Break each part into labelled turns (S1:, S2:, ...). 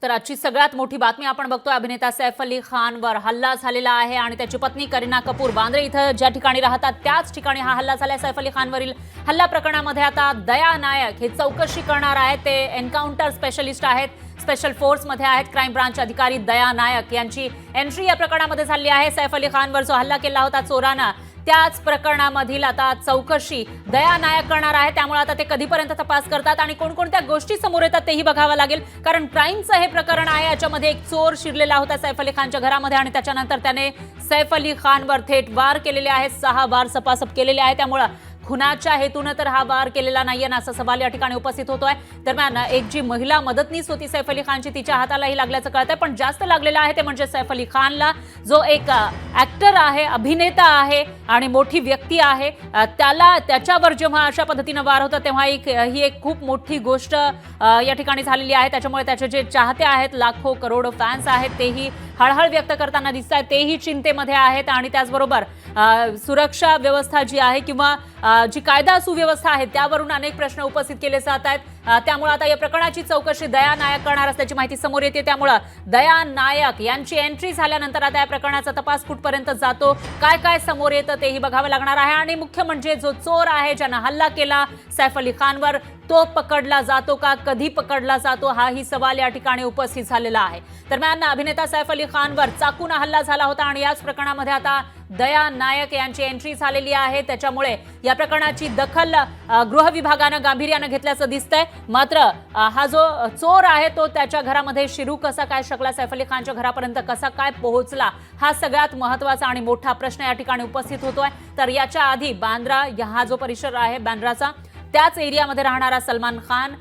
S1: तर आजची सगळ्यात मोठी बातमी आपण बघतोय, अभिनेता सैफ अली खानवर हल्ला झालेला आहे आणि त्याची पत्नी करीना कपूर बांद्रे इथं ज्या ठिकाणी राहतात त्याच ठिकाणी हा हल्ला झालाय। सैफ अली खानवरील हल्ला प्रकरणामध्ये आता दया नायक हे चौकशी करणार आहेत। ते एन्काउंटर स्पेशलिस्ट आहेत, स्पेशल फोर्स मध्ये आहेत। क्राइम ब्रांच अधिकारी दया नायक यांची एंट्री या प्रकरणामध्ये झाली आहे। सैफ अली खानवर जो हल्ला केला होता चोरांना, त्याच प्रकरणामधील आता चौकशी दया नायक करणार आहे। त्यामुळे आता ते कधीपर्यंत तपास करतात आणि कोणकोणत्या गोष्टी समोर येतात तेही बघावं लागेल, कारण क्राइमचं हे प्रकरण आहे। याच्यामध्ये एक चोर शिरलेला होता सैफ अली खानच्या घरामध्ये आणि त्याच्यानंतर त्याने सैफ अली खानवर थेट वार केलेले आहेत, 6 वार सपासप केलेले आहे। त्यामुळे खुनाच्या हेतूने तर हा वार केलेला नाहीये ना, असा सवाल या ठिकाणी उपस्थित होतोय। दरम्यान एक जी महिला मदतनीस होती सैफ अली खानची, तिच्या हातालाही लागल्याचं कळतंय, पण जास्त लागलेलं आहे ते म्हणजे सैफ अली खानला, जो एक ऍक्टर आहे, अभिनेता आहे आणि मोठी व्यक्ती आहे। त्याच्यावर जेव्हा अशा पद्धतीने वार होता तेव्हा ही एक खूप मोठी गोष्ट या ठिकाणी झालेली आहे। त्याच्यामुळे त्याचे जे चाहते आहेत, लाखो करोडो फॅन्स आहेत, तेही हळहळ व्यक्त करताना दिसत आहेत, तेही चिंतेमध्ये आहेत। आणि त्याचबरोबर सुरक्षा व्यवस्था जी आहे किंवा जी कायदा सुव्यवस्था आहे त्यावरून अनेक प्रश्न उपस्थित केले जात आहेत। त्यामुळे आता या प्रकरणाची चौकशी दया नायक करणार असल्याची माहिती समोर येते। त्यामुळे दया नायक यांची एंट्री झाल्यानंतर आता या प्रकरणाचा तपास कुठपर्यंत जातो, काय काय समोर येतं तेही बघावं लागणार आहे। आणि मुख्य म्हणजे जो चोर आहे, ज्यानं हल्ला केला सैफ अली खानवर, तो पकडला जातो का, कधी पकडला जातो, हाही सवाल या ठिकाणी उपस्थित झालेला आहे। दरम्यान अभिनेता सैफ अली खानवर चाकून हल्ला झाला होता आणि याच प्रकरणामध्ये आता दया नायक यांची एंट्री झालेली आहे। त्याच्यामुळे या प्रकरणाची दखल गृह विभागानं गांभीर्यानं घेतल्याचं दिसतंय। मात्र हा जो चोर आहे तो त्याच्या घरामध्ये शिरू कसा काय शकला, सैफ अली खानच्या घरापर्यंत कसा काय पोहोचला, हा सगळ्यात महत्त्वाचा आणि मोठा प्रश्न या ठिकाणी उपस्थित होतोय। तर याच्या आधी बांद्रा हा जो परिसर आहे बांद्राचा, त्याच एरियामध्ये राहणारा सलमान खान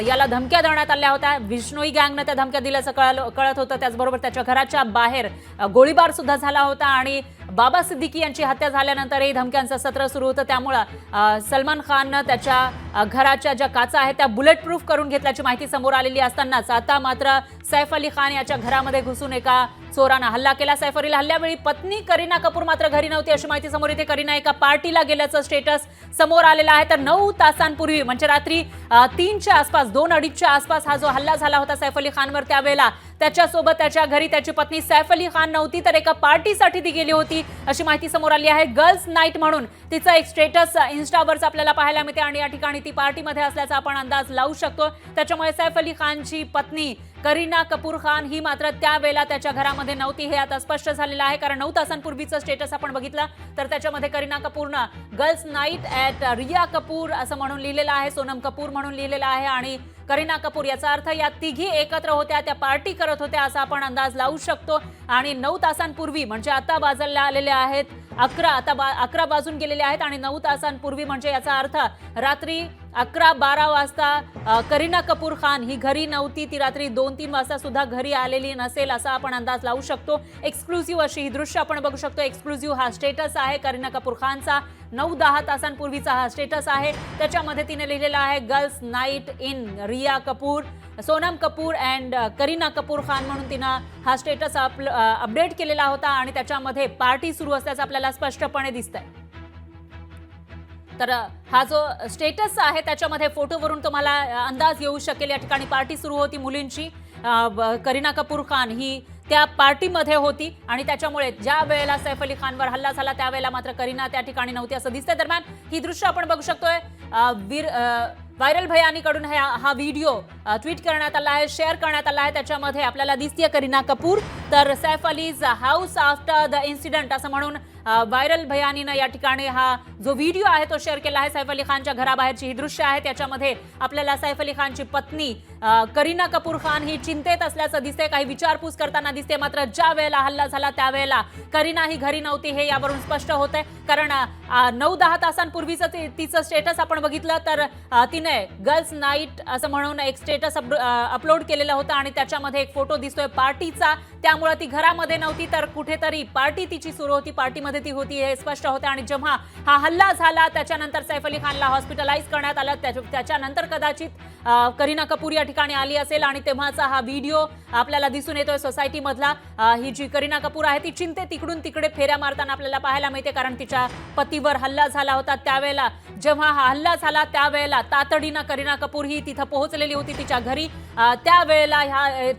S1: याला धमक्या देण्यात आल्या होत्या। विष्णोई गँगने त्या धमक्या दिल्याचं कळत होतं। त्याचबरोबर त्याच्या घराच्या बाहेर गोळीबार सुद्धा झाला होता आणि बाबा सिद्दीकी यांची हत्या झाल्यानंतरही धमक्यांचं सत्र सुरू होतं। त्यामुळे सलमान खाननं त्याच्या घराच्या ज्या काचा आहेत त्या बुलेट प्रूफ करून घेतल्याची माहिती समोर आलेली असतानाच आता मात्र सैफ अली खान याच्या घरामध्ये घुसून एका चोरानं हल्ला केला। सैफ अली हल्ल्यावेळी पत्नी करीना कपूर मात्र घरी नव्हती अशी माहिती समोर येते। करीना एका पार्टीला गेल्याचं स्टेटस समोर आलेलं आहे। तर 9 तासांपूर्वी म्हणजे रात्री 3च्या आसपास, 2-2:30च्या आसपास हा जो हल्ला झाला होता सैफ अली खानवर, त्यावेळेला त्याच्यासोबत त्याच्या घरी त्याची पत्नी सैफ अली खान नव्हती, तर एका पार्टीसाठी ती गेली होती अशी माहिती समोर आली आहे। गर्ल्स नाईट म्हणून तिचा एक स्टेटस इन्स्टावरच आपल्याला पाहायला मिळते आणि या ठिकाणी ती पार्टीमध्ये असल्याचा आपण अंदाज लावू शकतो। त्याच्यामुळे सैफ अली खानची पत्नी करीना कपूर खान ही मात्र त्यावेळेला त्याच्या घरामध्ये नव्हती, हे आता स्पष्ट झालेलं आहे। कारण 9 तासांपूर्वीचं स्टेटस आपण बघितलं तर त्याच्यामध्ये करीना कपूरनं girls night at Rhea Kapoor असं म्हणून लिहिलेलं आहे, सोनम कपूर म्हणून लिहिलेलं आहे आणि करीना कपूर, याचा अर्थ या तिघी एकत्र होत्या, त्या पार्टी करत होत्या असा आपण अंदाज लावू शकतो। आणि 9 तासांपूर्वी म्हणजे आता वाजले आलेले आहेत 11, आता 11 वाजून गेलेले आहेत आणि 9 तासांपूर्वी म्हणजे याचा अर्थ रात्री 11-12 वाजता करीना कपूर खान ही घरी नव्हती, ती रात्री 2-3 वाजता सुद्धा घरी आलेली नसेल असा आपण अंदाज लावू शकतो। एक्सक्लुझिव्ह अशी ही दृश्य आपण बघू शकतो। एक्सक्लुझिव्ह हा स्टेटस आहे करीना कपूर खानचा, 9-10 तासांपूर्वीचा हा स्टेटस आहे। त्याच्यामध्ये तिने लिहिलेला आहे girls night in Rhea Kapoor, Sonam Kapoor and Kareena Kapoor Khan म्हणून तिनं हा स्टेटस अपडेट केलेला होता आणि त्याच्यामध्ये पार्टी सुरू असल्याचं आपल्याला स्पष्टपणे दिसतंय। तर हा जो स्टेटस आहे त्याच्यामध्ये फोटोवरून तुम्हाला अंदाज येऊ शकेल, या ठिकाणी पार्टी सुरू होती मुलींची। करीना कपूर खान ही त्या पार्टीमध्ये होती आणि त्याच्यामुळे ज्या वेळेला सैफ अली खानवर हल्ला झाला त्यावेळेला मात्र करीना त्या ठिकाणी नव्हती असं दिसतंय। दरम्यान ही दृश्य आपण बघू शकतोय, व्हायरल भयानीकडून हा व्हिडिओ ट्विट करण्यात आला आहे, शेअर करण्यात आला आहे। त्याच्यामध्ये आपल्याला दिसतेय करीना कपूर, तर Saif allies house after the incident असं म्हणून व्हायरल भयानीनं या ठिकाणी हा जो व्हिडिओ आहे तो शेअर केला आहे। सैफ अली खानच्या घराबाहेरची ही दृश्य आहे, त्याच्यामध्ये आपल्याला सैफ अली खानची पत्नी करीना कपूर खान ही चिंतेत असल्याचं दिसते, काही विचारपूस करताना दिसते। मात्र ज्या वेळेला हल्ला झाला त्यावेळेला करीना ही घरी नव्हती, हे यावरून स्पष्ट होतंय। कारण 9-10 तासांपूर्वीचं तिचं स्टेटस आपण बघितलं तर तिने गर्ल्स नाईट असं म्हणून एक स्टेटस अपलोड केलेलं होतं आणि त्याच्यामध्ये एक फोटो दिसतोय पार्टीचा। त्यामुळे ती घरामध्ये नव्हती तर कुठेतरी पार्टी तिची सुरू होती, पार्टीमध्ये पद्धती होती हे स्पष्ट होते आणि जेव्हा हा हल्ला झाला त्याच्यानंतर सैफ अली खानला हॉस्पिटलाइज करण्यात आलं. त्याच्यानंतर कदाचित करीना कपूर या ठिकाणी आली असेल आणि तेव्हाचा हा व्हिडिओ आपल्याला दिसून येतोय सोसायटी मधला. ही जी करीना कपूर आहे ती चिंतेत तिकडून तिकडे फेऱ्या मारताना आपल्याला पाहायला मिळते, कारण तिच्या पतीवर हल्ला झाला होता. त्यावेळेला जेव्हा हा हल्ला झाला त्यावेळेला तातडीनं करीना कपूर ही तिथं पोहोचलेली होती तिच्या घरी.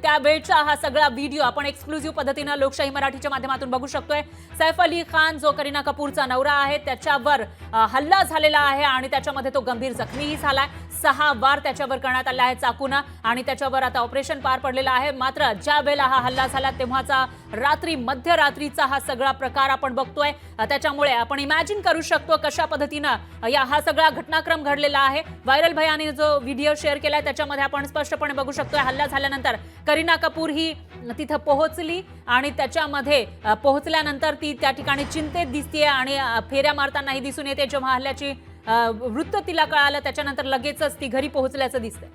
S1: त्यावेळचा हा सगळा व्हिडिओ आपण एक्सक्लुझिव्ह पद्धतीनं लोकशाही मराठीच्या माध्यमातून बघू शकतोय. सैफ अली खान जो करीना कपूरचा नवरा आहे त्याच्यावर हल्ला झालेला आहे आणि त्याच्यामध्ये तो गंभीर जखमीही झालाय. 6 वार त्याच्यावर करण्यात आला आहे चाकूनं आणि त्याच्यावर आता ऑपरेशन पार पडलेलं आहे. मात्र ज्या वेळेला हा हल्ला झाला तेव्हाचा मध्यरात्रीचा हा सगळा प्रकार आपण बघतोय. त्याच्यामुळे आपण इमॅजिन करू शकतो कशा पद्धतीनं हा सगळा घटनाक्रम घडलेला आहे. व्हायरल भैयाने जो व्हिडिओ शेअर केलाय त्याच्यामध्ये आपण स्पष्टपणे बघू शकतोय हल्ला झाल्यानंतर करीना कपूर ही तिथं पोहोचली आणि त्याच्यामध्ये पोहोचल्यानंतर ती त्या ठिकाणी चिंतेत दिसतेय आणि फेऱ्या मारतानाही दिसून येते. जेव्हा हल्ल्याची वृत्त तिला कळालं त्याच्यानंतर लगेचच ती घरी पोहोचल्याचं दिसतंय.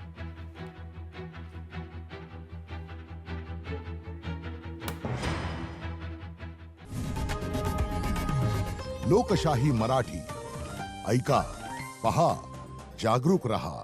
S2: लोकशाही मराठी ऐका, पहा, जागरूक रहा.